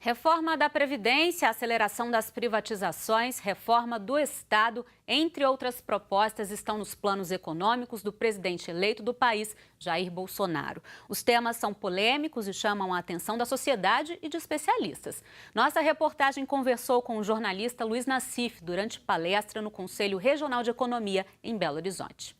Reforma da Previdência, aceleração das privatizações, reforma do Estado, entre outras propostas, estão nos planos econômicos do presidente eleito do país, Jair Bolsonaro. Os temas são polêmicos e chamam a atenção da sociedade e de especialistas. Nossa reportagem conversou com o jornalista Luiz Nassif durante palestra no Conselho Regional de Economia, em Belo Horizonte.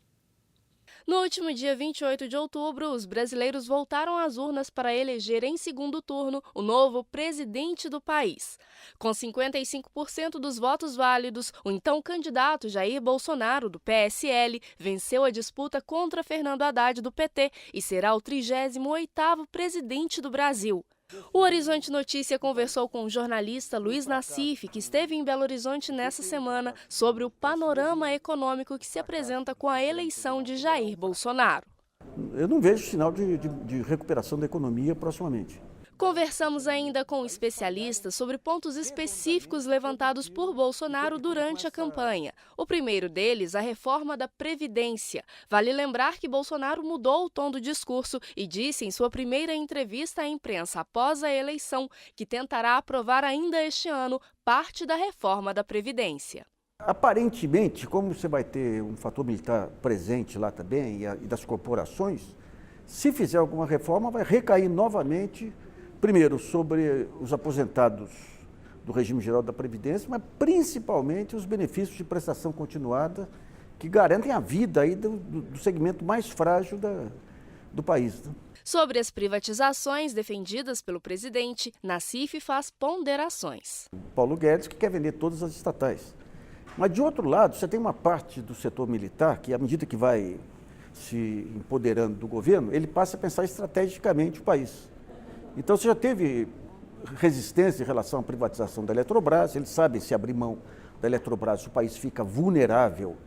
No último dia 28 de outubro, os brasileiros voltaram às urnas para eleger em segundo turno o novo presidente do país. Com 55% dos votos válidos, o então candidato Jair Bolsonaro, do PSL, venceu a disputa contra Fernando Haddad, do PT, e será o 38º presidente do Brasil. O Horizonte Notícia conversou com o jornalista Luiz Nassif, que esteve em Belo Horizonte nessa semana, sobre o panorama econômico que se apresenta com a eleição de Jair Bolsonaro. Eu não vejo sinal de recuperação da economia proximamente. Conversamos ainda com especialistas sobre pontos específicos levantados por Bolsonaro durante a campanha. O primeiro deles, a reforma da Previdência. Vale lembrar que Bolsonaro mudou o tom do discurso e disse em sua primeira entrevista à imprensa após a eleição que tentará aprovar ainda este ano parte da reforma da Previdência. Aparentemente, como você vai ter um fator militar presente lá também e das corporações, se fizer alguma reforma vai recair novamente. Primeiro, sobre os aposentados do regime geral da Previdência, mas principalmente os benefícios de prestação continuada que garantem a vida aí do segmento mais frágil do país. Sobre as privatizações defendidas pelo presidente, Nassif faz ponderações. Paulo Guedes que quer vender todas as estatais. Mas, de outro lado, você tem uma parte do setor militar que, à medida que vai se empoderando do governo, ele passa a pensar estrategicamente o país. Então, você já teve resistência em relação à privatização da Eletrobras, eles sabem se abrir mão da Eletrobras, o país fica vulnerável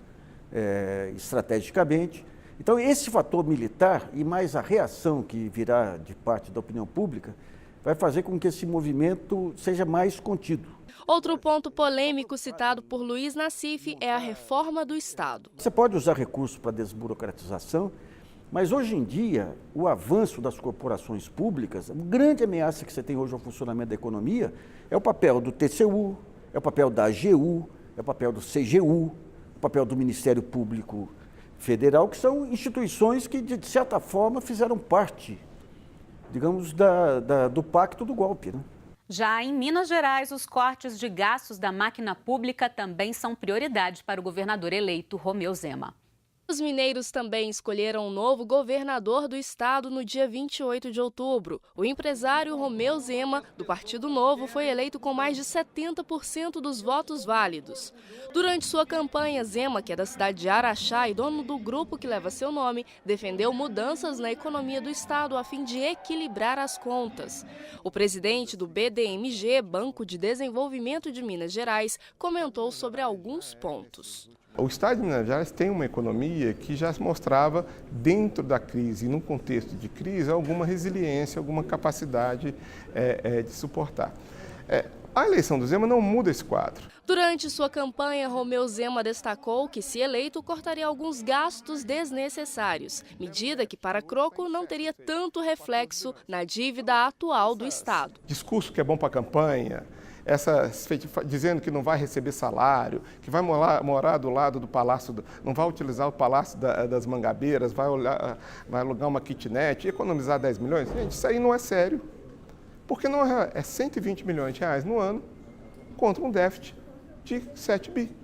estrategicamente. Então, esse fator militar e mais a reação que virá de parte da opinião pública vai fazer com que esse movimento seja mais contido. Outro ponto polêmico citado por Luiz Nassif é a reforma do Estado. Você pode usar recursos para desburocratização, mas hoje em dia, o avanço das corporações públicas, a grande ameaça que você tem hoje ao funcionamento da economia é o papel do TCU, é o papel da AGU, é o papel do CGU, o papel do Ministério Público Federal, que são instituições que, de certa forma, fizeram parte, digamos, do pacto do golpe, né? Já em Minas Gerais, os cortes de gastos da máquina pública também são prioridade para o governador eleito Romeu Zema. Os mineiros também escolheram um novo governador do estado no dia 28 de outubro. O empresário Romeu Zema, do Partido Novo, foi eleito com mais de 70% dos votos válidos. Durante sua campanha, Zema, que é da cidade de Araxá e dono do grupo que leva seu nome, defendeu mudanças na economia do estado a fim de equilibrar as contas. O presidente do BDMG, Banco de Desenvolvimento de Minas Gerais, comentou sobre alguns pontos. O estado de Minas Gerais tem uma economia que já se mostrava, dentro da crise e num contexto de crise, alguma resiliência, alguma capacidade de suportar. A eleição do Zema não muda esse quadro. Durante sua campanha, Romeu Zema destacou que, se eleito, cortaria alguns gastos desnecessários, medida que, para Croco, não teria tanto reflexo na dívida atual do estado. Discurso que é bom para a campanha, dizendo que não vai receber salário, que vai morar do lado do Palácio, não vai utilizar o Palácio das Mangabeiras, vai alugar uma kitnet e economizar 10 milhões. Gente, isso aí não é sério. Porque não é 120 milhões de reais no ano contra um déficit de 7 bi.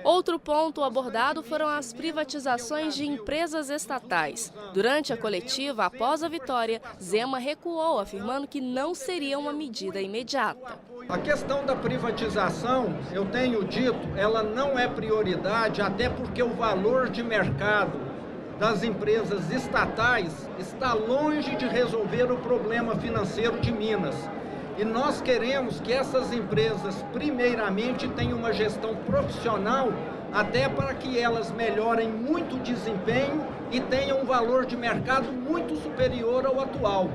Outro ponto abordado foram as privatizações de empresas estatais. Durante a coletiva, após a vitória, Zema recuou, afirmando que não seria uma medida imediata. A questão da privatização, eu tenho dito, ela não é prioridade, até porque o valor de mercado das empresas estatais está longe de resolver o problema financeiro de Minas. E nós queremos que essas empresas, primeiramente, tenham uma gestão profissional, até para que elas melhorem muito o desempenho e tenham um valor de mercado muito superior ao atual.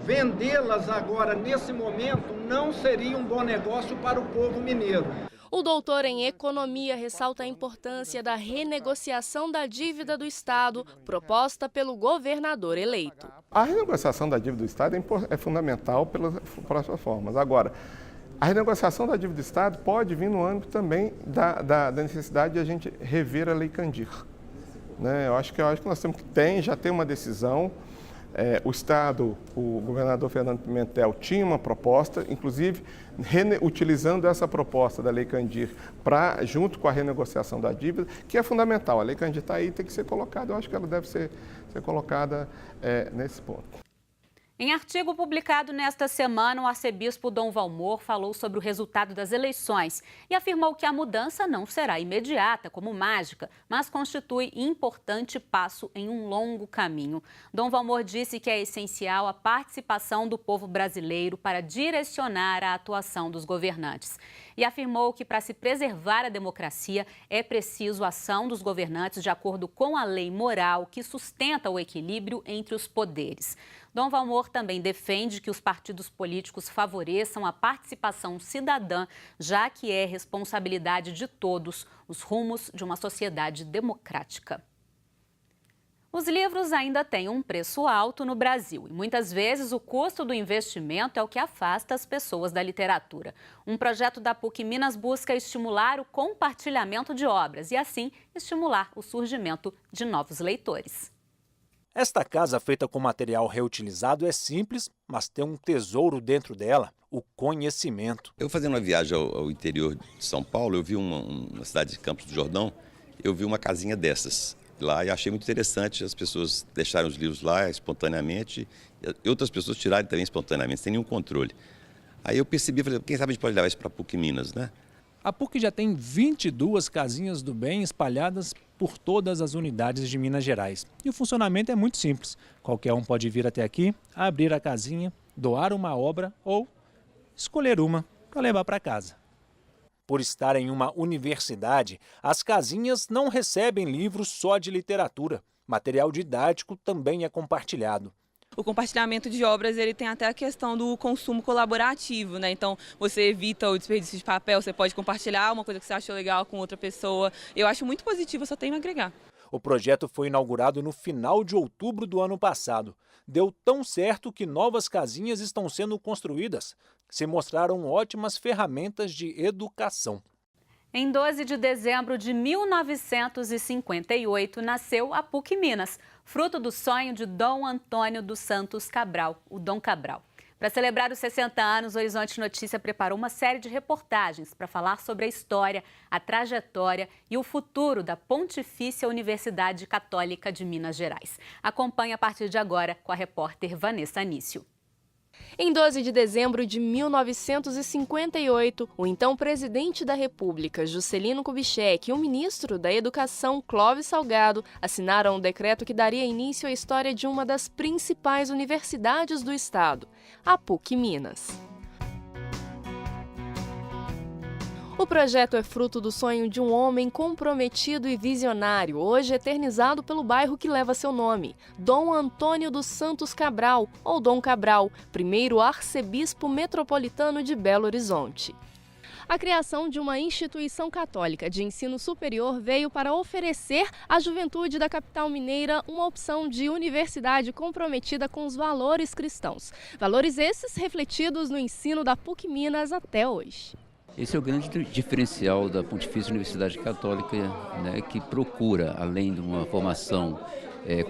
Vendê-las agora, nesse momento, não seria um bom negócio para o povo mineiro. O doutor em economia ressalta a importância da renegociação da dívida do Estado, proposta pelo governador eleito. A renegociação da dívida do Estado é fundamental pelas próximas formas. Agora, a renegociação da dívida do Estado pode vir no âmbito também da necessidade de a gente rever a Lei Candir. Né? Eu acho que nós temos já tem uma decisão. O Estado, o governador Fernando Pimentel tinha uma proposta, inclusive utilizando essa proposta da Lei Candir junto com a renegociação da dívida, que é fundamental. A Lei Candir está aí, tem que ser colocada. Eu acho que ela deve ser colocada nesse ponto. Em artigo publicado nesta semana, o arcebispo Dom Valmor falou sobre o resultado das eleições e afirmou que a mudança não será imediata, como mágica, mas constitui importante passo em um longo caminho. Dom Valmor disse que é essencial a participação do povo brasileiro para direcionar a atuação dos governantes. E afirmou que, para se preservar a democracia, é preciso a ação dos governantes de acordo com a lei moral que sustenta o equilíbrio entre os poderes. Dom Valmor também defende que os partidos políticos favoreçam a participação cidadã, já que é responsabilidade de todos os rumos de uma sociedade democrática. Os livros ainda têm um preço alto no Brasil e muitas vezes o custo do investimento é o que afasta as pessoas da literatura. Um projeto da PUC Minas busca estimular o compartilhamento de obras e, assim, estimular o surgimento de novos leitores. Esta casa feita com material reutilizado é simples, mas tem um tesouro dentro dela, o conhecimento. Eu fazendo uma viagem ao interior de São Paulo, eu vi uma cidade de Campos do Jordão, eu vi uma casinha dessas lá e achei muito interessante as pessoas deixarem os livros lá espontaneamente e outras pessoas tirarem também espontaneamente, sem nenhum controle. Aí eu percebi, falei, quem sabe a gente pode levar isso para a PUC Minas, né? A PUC já tem 22 casinhas do bem espalhadas por todas as unidades de Minas Gerais. E o funcionamento é muito simples. Qualquer um pode vir até aqui, abrir a casinha, doar uma obra ou escolher uma para levar para casa. Por estar em uma universidade, as casinhas não recebem livros só de literatura. Material didático também é compartilhado. O compartilhamento de obras ele tem até a questão do consumo colaborativo, né? Então você evita o desperdício de papel, você pode compartilhar uma coisa que você achou legal com outra pessoa. Eu acho muito positivo, só tenho a agregar. O projeto foi inaugurado no final de outubro do ano passado. Deu tão certo que novas casinhas estão sendo construídas. Se mostraram ótimas ferramentas de educação. Em 12 de dezembro de 1958, nasceu a PUC Minas, fruto do sonho de Dom Antônio dos Santos Cabral, o Dom Cabral. Para celebrar os 60 anos, o Horizonte Notícia preparou uma série de reportagens para falar sobre a história, a trajetória e o futuro da Pontifícia Universidade Católica de Minas Gerais. Acompanhe a partir de agora com a repórter Vanessa Anício. Em 12 de dezembro de 1958, o então presidente da República, Juscelino Kubitschek, e o ministro da Educação, Clóvis Salgado, assinaram um decreto que daria início à história de uma das principais universidades do estado, a PUC Minas. O projeto é fruto do sonho de um homem comprometido e visionário, hoje eternizado pelo bairro que leva seu nome, Dom Antônio dos Santos Cabral, ou Dom Cabral, primeiro arcebispo metropolitano de Belo Horizonte. A criação de uma instituição católica de ensino superior veio para oferecer à juventude da capital mineira uma opção de universidade comprometida com os valores cristãos. Valores esses refletidos no ensino da PUC Minas até hoje. Esse é o grande diferencial da Pontifícia Universidade Católica, né, que procura, além de uma formação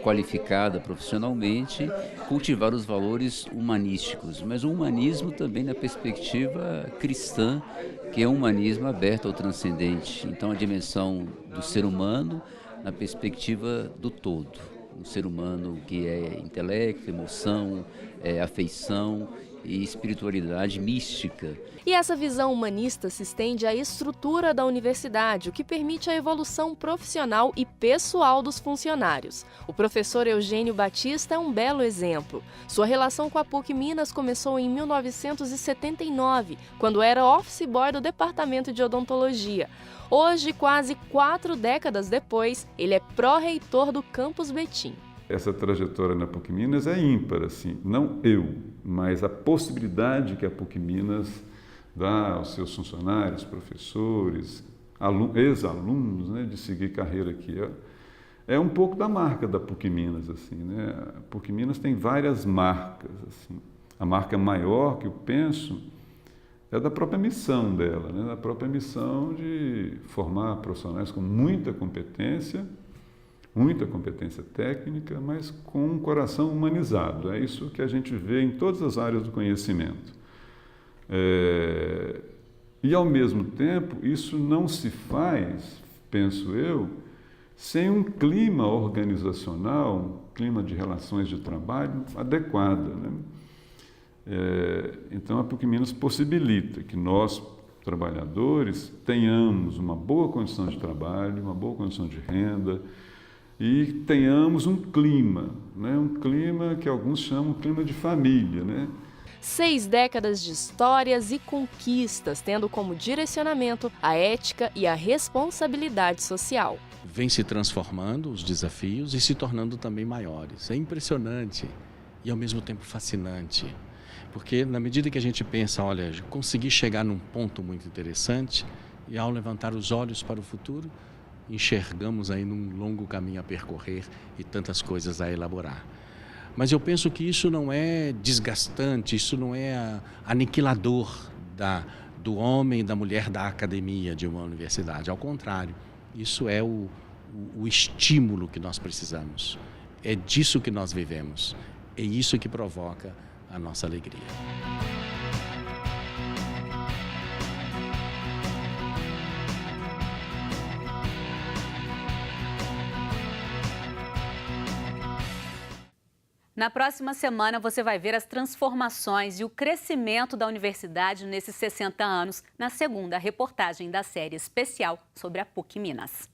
qualificada profissionalmente, cultivar os valores humanísticos, mas o humanismo também na perspectiva cristã, que é um humanismo aberto ao transcendente. Então, a dimensão do ser humano na perspectiva do todo. Um ser humano que é intelecto, emoção, afeição e espiritualidade mística. E essa visão humanista se estende à estrutura da universidade, o que permite a evolução profissional e pessoal dos funcionários. O professor Eugênio Batista é um belo exemplo. Sua relação com a PUC Minas começou em 1979, quando era office boy do Departamento de Odontologia. Hoje, quase 4 décadas depois, ele é pró-reitor do Campus Betim. Essa trajetória na PUC Minas é ímpar, assim, não eu, mas a possibilidade que a PUC Minas dá aos seus funcionários, professores, ex-alunos, né, de seguir carreira aqui. É um pouco da marca da PUC Minas, assim, né? A PUC Minas tem várias marcas, assim. A marca maior que eu penso é da própria missão dela, né? Da própria missão de formar profissionais com muita competência técnica, mas com um coração humanizado. É isso que a gente vê em todas as áreas do conhecimento. E, ao mesmo tempo, isso não se faz, penso eu, sem um clima organizacional, um clima de relações de trabalho adequado, né? Então, a PUC Minas possibilita que nós, trabalhadores, tenhamos uma boa condição de trabalho, uma boa condição de renda e tenhamos um clima, né? Um clima que alguns chamam de clima de família, né? 6 décadas de histórias e conquistas, tendo como direcionamento a ética e a responsabilidade social. Vem se transformando os desafios e se tornando também maiores. É impressionante e ao mesmo tempo fascinante, porque na medida que a gente pensa, olha, consegui chegar num ponto muito interessante e ao levantar os olhos para o futuro, enxergamos aí num longo caminho a percorrer e tantas coisas a elaborar. Mas eu penso que isso não é desgastante, isso não é aniquilador do homem e da mulher da academia de uma universidade. Ao contrário, isso é o estímulo que nós precisamos. É disso que nós vivemos. É isso que provoca a nossa alegria. Na próxima semana, você vai ver as transformações e o crescimento da universidade nesses 60 anos, na segunda reportagem da série especial sobre a PUC Minas.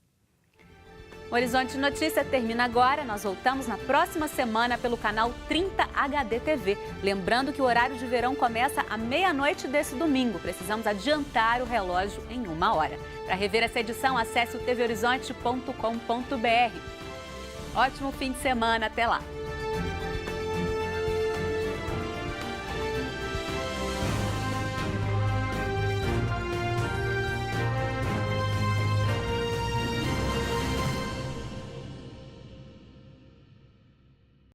O Horizonte Notícia termina agora. Nós voltamos na próxima semana pelo canal 30 HD TV. Lembrando que o horário de verão começa à meia-noite desse domingo. Precisamos adiantar o relógio em 1 hora. Para rever essa edição, acesse o tvhorizonte.com.br. Ótimo fim de semana. Até lá!